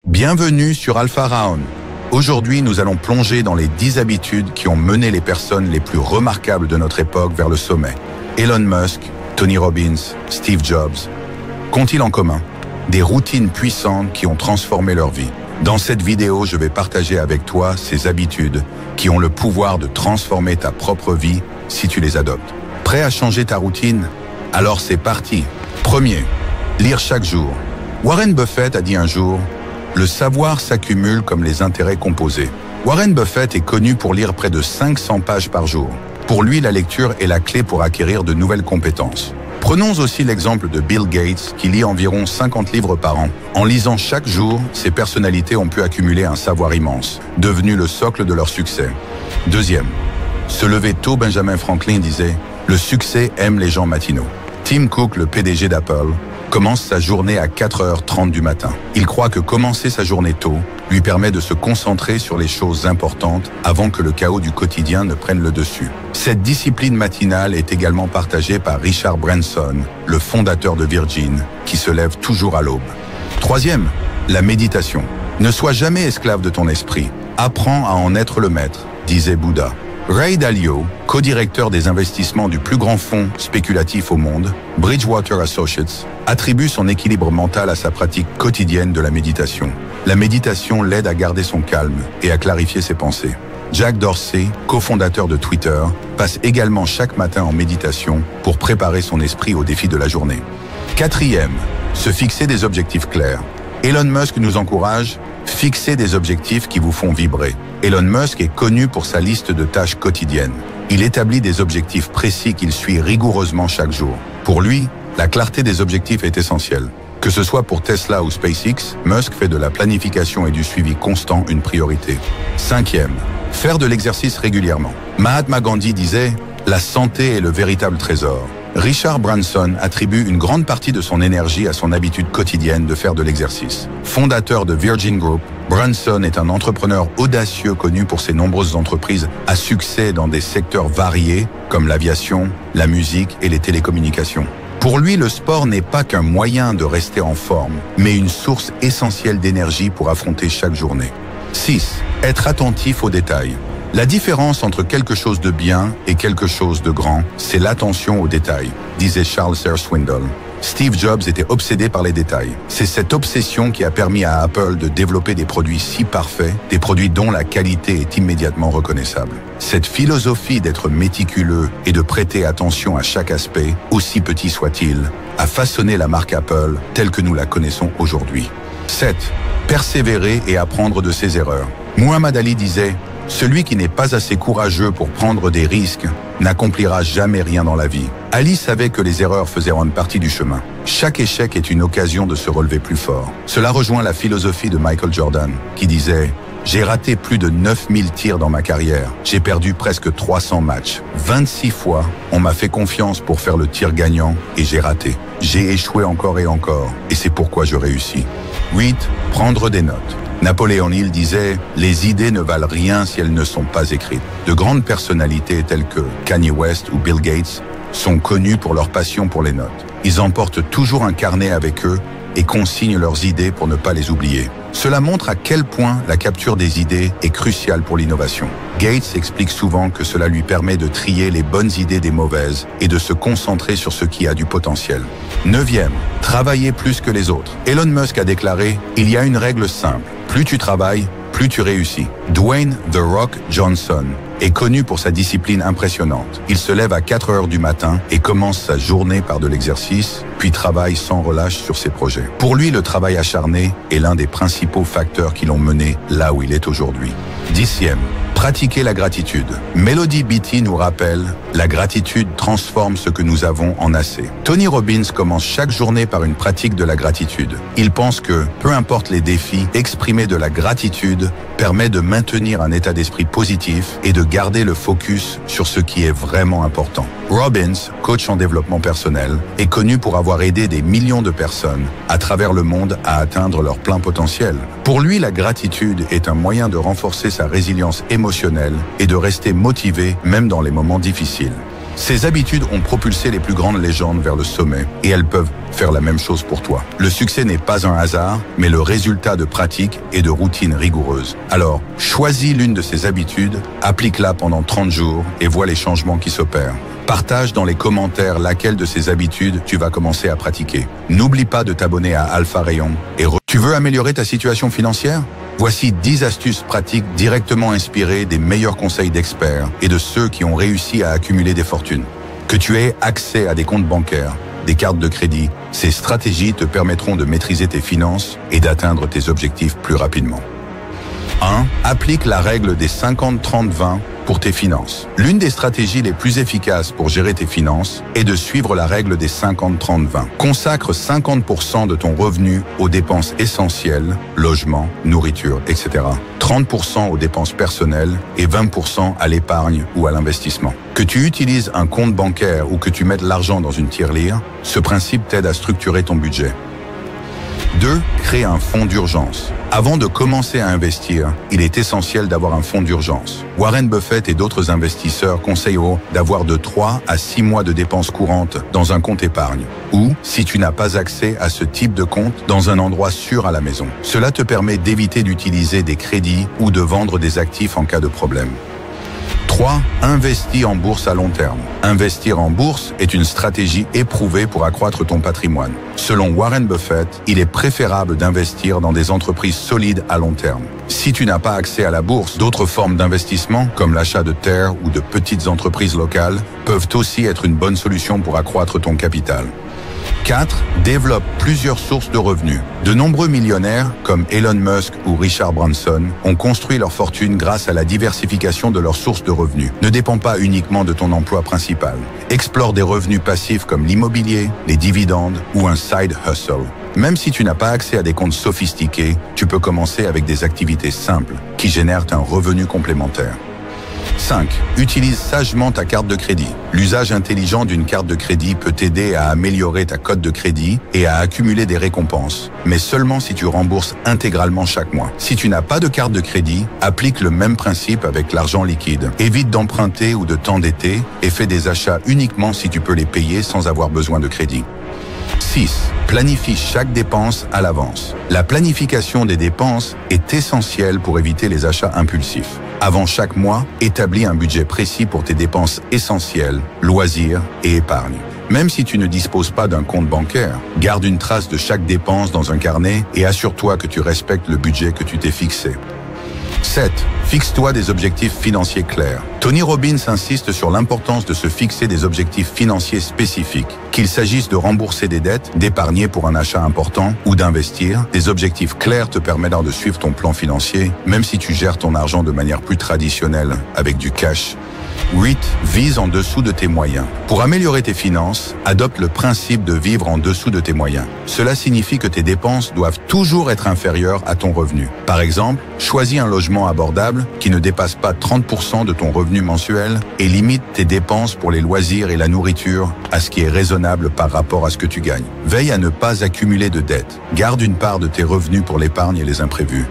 Bienvenue sur Alpha Round. Aujourd'hui, nous allons plonger dans les 10 habitudes qui ont mené les personnes les plus remarquables de notre époque vers le sommet. Elon Musk, Tony Robbins, Steve Jobs. Qu'ont-ils en commun? Des routines puissantes qui ont transformé leur vie. Dans cette vidéo, je vais partager avec toi ces habitudes qui ont le pouvoir de transformer ta propre vie si tu les adoptes. Prêt à changer ta routine? Alors c'est parti. Premier, lire chaque jour. Warren Buffett a dit un jour: le savoir s'accumule comme les intérêts composés. Warren Buffett est connu pour lire près de 500 pages par jour. Pour lui, la lecture est la clé pour acquérir de nouvelles compétences. Prenons aussi l'exemple de Bill Gates, qui lit environ 50 livres par an. En lisant chaque jour, ces personnalités ont pu accumuler un savoir immense, devenu le socle de leur succès. Deuxième, se lever tôt. Benjamin Franklin disait: le succès aime les gens matinaux. Tim Cook, le PDG d'Apple, commence sa journée à 4h30 du matin. Il croit que commencer sa journée tôt lui permet de se concentrer sur les choses importantes avant que le chaos du quotidien ne prenne le dessus. Cette discipline matinale est également partagée par Richard Branson, le fondateur de Virgin, qui se lève toujours à l'aube. Troisième, la méditation. Ne sois jamais esclave de ton esprit. Apprends à en être le maître, disait Bouddha. Ray Dalio, co-directeur des investissements du plus grand fonds spéculatif au monde, Bridgewater Associates, attribue son équilibre mental à sa pratique quotidienne de la méditation. La méditation l'aide à garder son calme et à clarifier ses pensées. Jack Dorsey, cofondateur de Twitter, passe également chaque matin en méditation pour préparer son esprit aux défis de la journée. Quatrième, se fixer des objectifs clairs. Elon Musk nous encourage: fixez des objectifs qui vous font vibrer. Elon Musk est connu pour sa liste de tâches quotidiennes. Il établit des objectifs précis qu'il suit rigoureusement chaque jour. Pour lui, la clarté des objectifs est essentielle. Que ce soit pour Tesla ou SpaceX, Musk fait de la planification et du suivi constant une priorité. Cinquième, faire de l'exercice régulièrement. Mahatma Gandhi disait: la santé est le véritable trésor. Richard Branson attribue une grande partie de son énergie à son habitude quotidienne de faire de l'exercice. Fondateur de Virgin Group, Branson est un entrepreneur audacieux connu pour ses nombreuses entreprises à succès dans des secteurs variés comme l'aviation, la musique et les télécommunications. Pour lui, le sport n'est pas qu'un moyen de rester en forme, mais une source essentielle d'énergie pour affronter chaque journée. 6. Être attentif aux détails. La différence entre quelque chose de bien et quelque chose de grand, c'est l'attention aux détails, disait Charles Swindoll. Steve Jobs était obsédé par les détails. C'est cette obsession qui a permis à Apple de développer des produits si parfaits, des produits dont la qualité est immédiatement reconnaissable. Cette philosophie d'être méticuleux et de prêter attention à chaque aspect, aussi petit soit-il, a façonné la marque Apple telle que nous la connaissons aujourd'hui. 7. Persévérer et apprendre de ses erreurs. Muhammad Ali disait: celui qui n'est pas assez courageux pour prendre des risques n'accomplira jamais rien dans la vie. Ali savait que les erreurs faisaient partie du chemin. Chaque échec est une occasion de se relever plus fort. Cela rejoint la philosophie de Michael Jordan, qui disait: j'ai raté plus de 9000 tirs dans ma carrière. J'ai perdu presque 300 matchs. 26 fois, on m'a fait confiance pour faire le tir gagnant et j'ai raté. J'ai échoué encore et encore, et c'est pourquoi je réussis. 8. Prendre des notes. Napoléon Hill disait: les idées ne valent rien si elles ne sont pas écrites. De grandes personnalités telles que Kanye West ou Bill Gates sont connues pour leur passion pour les notes. Ils emportent toujours un carnet avec eux et consignent leurs idées pour ne pas les oublier. Cela montre à quel point la capture des idées est cruciale pour l'innovation. Gates explique souvent que cela lui permet de trier les bonnes idées des mauvaises et de se concentrer sur ce qui a du potentiel. 9e, travailler plus que les autres. Elon Musk a déclaré: il y a une règle simple, plus tu travailles, plus tu réussis. Dwayne The Rock Johnson est connu pour sa discipline impressionnante. Il se lève à 4h du matin et commence sa journée par de l'exercice, puis travaille sans relâche sur ses projets. Pour lui, le travail acharné est l'un des principaux facteurs qui l'ont mené là où il est aujourd'hui. 10e, pratiquer la gratitude. Melody Beattie nous rappelle: la gratitude transforme ce que nous avons en assez. Tony Robbins commence chaque journée par une pratique de la gratitude. Il pense que, peu importe les défis, exprimer de la gratitude permet de maintenir un état d'esprit positif et de garder le focus sur ce qui est vraiment important. Robbins, coach en développement personnel, est connu pour avoir aidé des millions de personnes à travers le monde à atteindre leur plein potentiel. Pour lui, la gratitude est un moyen de renforcer sa résilience émotionnelle et de rester motivé même dans les moments difficiles. Ces habitudes ont propulsé les plus grandes légendes vers le sommet et elles peuvent faire la même chose pour toi. Le succès n'est pas un hasard, mais le résultat de pratiques et de routines rigoureuses. Alors, choisis l'une de ces habitudes, applique-la pendant 30 jours et vois les changements qui s'opèrent. Partage dans les commentaires laquelle de ces habitudes tu vas commencer à pratiquer. N'oublie pas de t'abonner à Alpha Rayon et tu veux améliorer ta situation financière? Voici 10 astuces pratiques directement inspirées des meilleurs conseils d'experts et de ceux qui ont réussi à accumuler des fortunes. Que tu aies accès à des comptes bancaires, des cartes de crédit, ces stratégies te permettront de maîtriser tes finances et d'atteindre tes objectifs plus rapidement. 1. Applique la règle des 50-30-20 pour tes finances. L'une des stratégies les plus efficaces pour gérer tes finances est de suivre la règle des 50-30-20. Consacre 50% de ton revenu aux dépenses essentielles, logement, nourriture, etc. 30% aux dépenses personnelles et 20% à l'épargne ou à l'investissement. Que tu utilises un compte bancaire ou que tu mettes l'argent dans une tirelire, ce principe t'aide à structurer ton budget. 2. Crée un fonds d'urgence. Avant de commencer à investir, il est essentiel d'avoir un fonds d'urgence. Warren Buffett et d'autres investisseurs conseillent d'avoir de 3 à 6 mois de dépenses courantes dans un compte épargne. Ou, si tu n'as pas accès à ce type de compte, dans un endroit sûr à la maison. Cela te permet d'éviter d'utiliser des crédits ou de vendre des actifs en cas de problème. 3. Investis en bourse à long terme. Investir en bourse est une stratégie éprouvée pour accroître ton patrimoine. Selon Warren Buffett, il est préférable d'investir dans des entreprises solides à long terme. Si tu n'as pas accès à la bourse, d'autres formes d'investissement, comme l'achat de terres ou de petites entreprises locales, peuvent aussi être une bonne solution pour accroître ton capital. 4. Développe plusieurs sources de revenus. De nombreux millionnaires, comme Elon Musk ou Richard Branson, ont construit leur fortune grâce à la diversification de leurs sources de revenus. Ne dépends pas uniquement de ton emploi principal. Explore des revenus passifs comme l'immobilier, les dividendes ou un side hustle. Même si tu n'as pas accès à des comptes sophistiqués, tu peux commencer avec des activités simples qui génèrent un revenu complémentaire. 5. Utilise sagement ta carte de crédit. L'usage intelligent d'une carte de crédit peut t'aider à améliorer ta cote de crédit et à accumuler des récompenses, mais seulement si tu rembourses intégralement chaque mois. Si tu n'as pas de carte de crédit, applique le même principe avec l'argent liquide. Évite d'emprunter ou de t'endetter et fais des achats uniquement si tu peux les payer sans avoir besoin de crédit. 6. Planifie chaque dépense à l'avance. La planification des dépenses est essentielle pour éviter les achats impulsifs. Avant chaque mois, établis un budget précis pour tes dépenses essentielles, loisirs et épargne. Même si tu ne disposes pas d'un compte bancaire, garde une trace de chaque dépense dans un carnet et assure-toi que tu respectes le budget que tu t'es fixé. 7. Fixe-toi des objectifs financiers clairs. Tony Robbins insiste sur l'importance de se fixer des objectifs financiers spécifiques. Qu'il s'agisse de rembourser des dettes, d'épargner pour un achat important ou d'investir, des objectifs clairs te permettent de suivre ton plan financier, même si tu gères ton argent de manière plus traditionnelle, avec du cash. 8. Vise en dessous de tes moyens. Pour améliorer tes finances, adopte le principe de vivre en dessous de tes moyens. Cela signifie que tes dépenses doivent toujours être inférieures à ton revenu. Par exemple, choisis un logement abordable qui ne dépasse pas 30% de ton revenu mensuel et limite tes dépenses pour les loisirs et la nourriture à ce qui est raisonnable par rapport à ce que tu gagnes. Veille à ne pas accumuler de dettes. Garde une part de tes revenus pour l'épargne et les imprévus.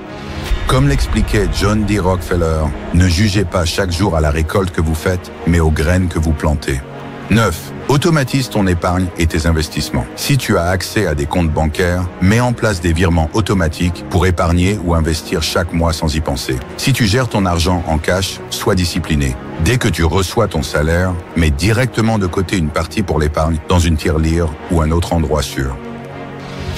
Comme l'expliquait John D. Rockefeller, ne jugez pas chaque jour à la récolte que vous faites, mais aux graines que vous plantez. 9. Automatise ton épargne et tes investissements. Si tu as accès à des comptes bancaires, mets en place des virements automatiques pour épargner ou investir chaque mois sans y penser. Si tu gères ton argent en cash, sois discipliné. Dès que tu reçois ton salaire, mets directement de côté une partie pour l'épargne dans une tirelire ou un autre endroit sûr.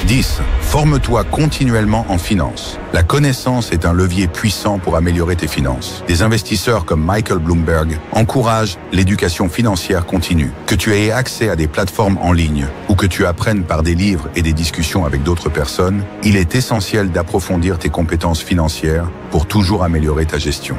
10. Forme-toi continuellement en finance. La connaissance est un levier puissant pour améliorer tes finances. Des investisseurs comme Michael Bloomberg encouragent l'éducation financière continue. Que tu aies accès à des plateformes en ligne ou que tu apprennes par des livres et des discussions avec d'autres personnes, il est essentiel d'approfondir tes compétences financières pour toujours améliorer ta gestion.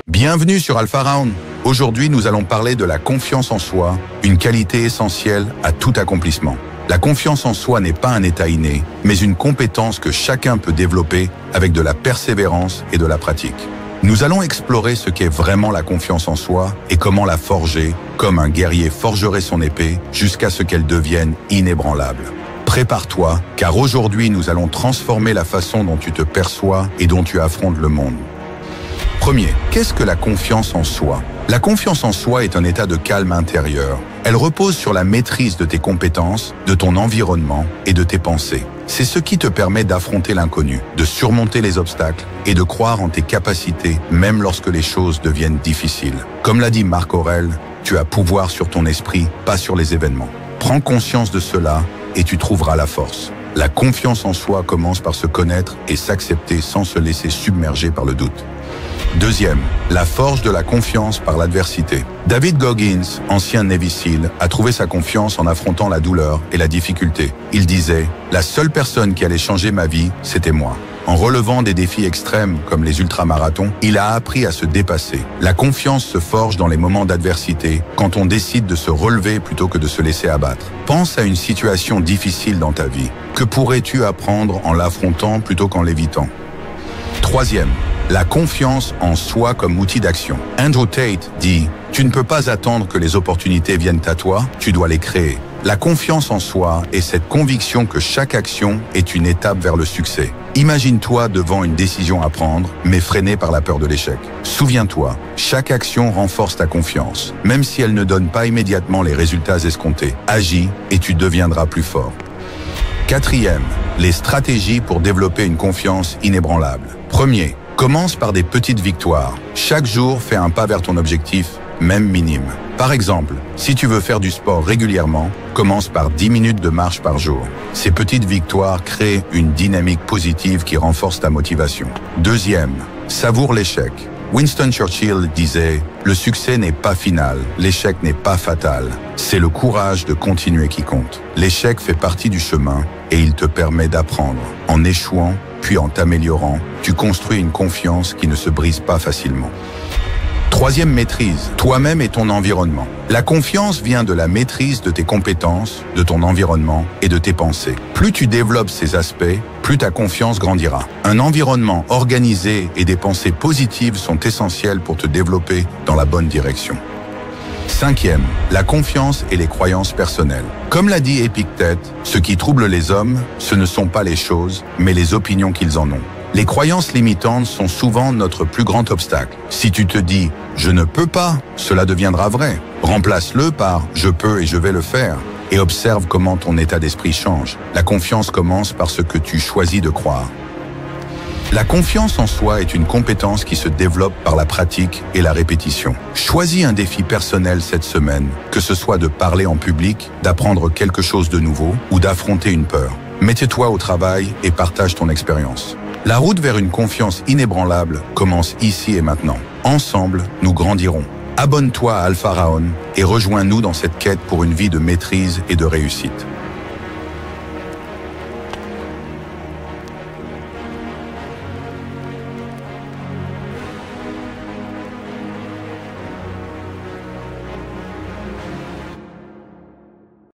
Bienvenue sur Alpha Round. Aujourd'hui, nous allons parler de la confiance en soi, une qualité essentielle à tout accomplissement. La confiance en soi n'est pas un état inné, mais une compétence que chacun peut développer avec de la persévérance et de la pratique. Nous allons explorer ce qu'est vraiment la confiance en soi et comment la forger, comme un guerrier forgerait son épée, jusqu'à ce qu'elle devienne inébranlable. Prépare-toi, car aujourd'hui nous allons transformer la façon dont tu te perçois et dont tu affrontes le monde. Premier, qu'est-ce que la confiance en soi? La confiance en soi est un état de calme intérieur. Elle repose sur la maîtrise de tes compétences, de ton environnement et de tes pensées. C'est ce qui te permet d'affronter l'inconnu, de surmonter les obstacles et de croire en tes capacités même lorsque les choses deviennent difficiles. Comme l'a dit Marc Aurèle, tu as pouvoir sur ton esprit, pas sur les événements. Prends conscience de cela et tu trouveras la force. La confiance en soi commence par se connaître et s'accepter sans se laisser submerger par le doute. Deuxième, la forge de la confiance par l'adversité. David Goggins, ancien Navy SEAL, a trouvé sa confiance en affrontant la douleur et la difficulté. Il disait « La seule personne qui allait changer ma vie, c'était moi ». En relevant des défis extrêmes comme les ultramarathons, il a appris à se dépasser. La confiance se forge dans les moments d'adversité, quand on décide de se relever plutôt que de se laisser abattre. Pense à une situation difficile dans ta vie. Que pourrais-tu apprendre en l'affrontant plutôt qu'en l'évitant? Troisième, la confiance en soi comme outil d'action. Andrew Tate dit « Tu ne peux pas attendre que les opportunités viennent à toi, tu dois les créer ». La confiance en soi est cette conviction que chaque action est une étape vers le succès. Imagine-toi devant une décision à prendre, mais freiné par la peur de l'échec. Souviens-toi, chaque action renforce ta confiance. Même si elle ne donne pas immédiatement les résultats escomptés, agis et tu deviendras plus fort. Quatrième, les stratégies pour développer une confiance inébranlable. Premier, commence par des petites victoires. Chaque jour, fais un pas vers ton objectif, même minime. Par exemple, si tu veux faire du sport régulièrement, commence par 10 minutes de marche par jour. Ces petites victoires créent une dynamique positive qui renforce ta motivation. Deuxième, savoure l'échec. Winston Churchill disait « Le succès n'est pas final, l'échec n'est pas fatal. C'est le courage de continuer qui compte. L'échec fait partie du chemin et il te permet d'apprendre. En échouant, puis en t'améliorant, tu construis une confiance qui ne se brise pas facilement. » Troisième maîtrise, toi-même et ton environnement. La confiance vient de la maîtrise de tes compétences, de ton environnement et de tes pensées. Plus tu développes ces aspects, plus ta confiance grandira. Un environnement organisé et des pensées positives sont essentiels pour te développer dans la bonne direction. Cinquième, la confiance et les croyances personnelles. Comme l'a dit Épictète, ce qui trouble les hommes, ce ne sont pas les choses, mais les opinions qu'ils en ont. Les croyances limitantes sont souvent notre plus grand obstacle. Si tu te dis « je ne peux pas », cela deviendra vrai. Remplace-le par « je peux et je vais le faire » et observe comment ton état d'esprit change. La confiance commence par ce que tu choisis de croire. La confiance en soi est une compétence qui se développe par la pratique et la répétition. Choisis un défi personnel cette semaine, que ce soit de parler en public, d'apprendre quelque chose de nouveau ou d'affronter une peur. Mets-toi au travail et partage ton expérience. La route vers une confiance inébranlable commence ici et maintenant. Ensemble, nous grandirons. Abonne-toi à Alpha Raon et rejoins-nous dans cette quête pour une vie de maîtrise et de réussite.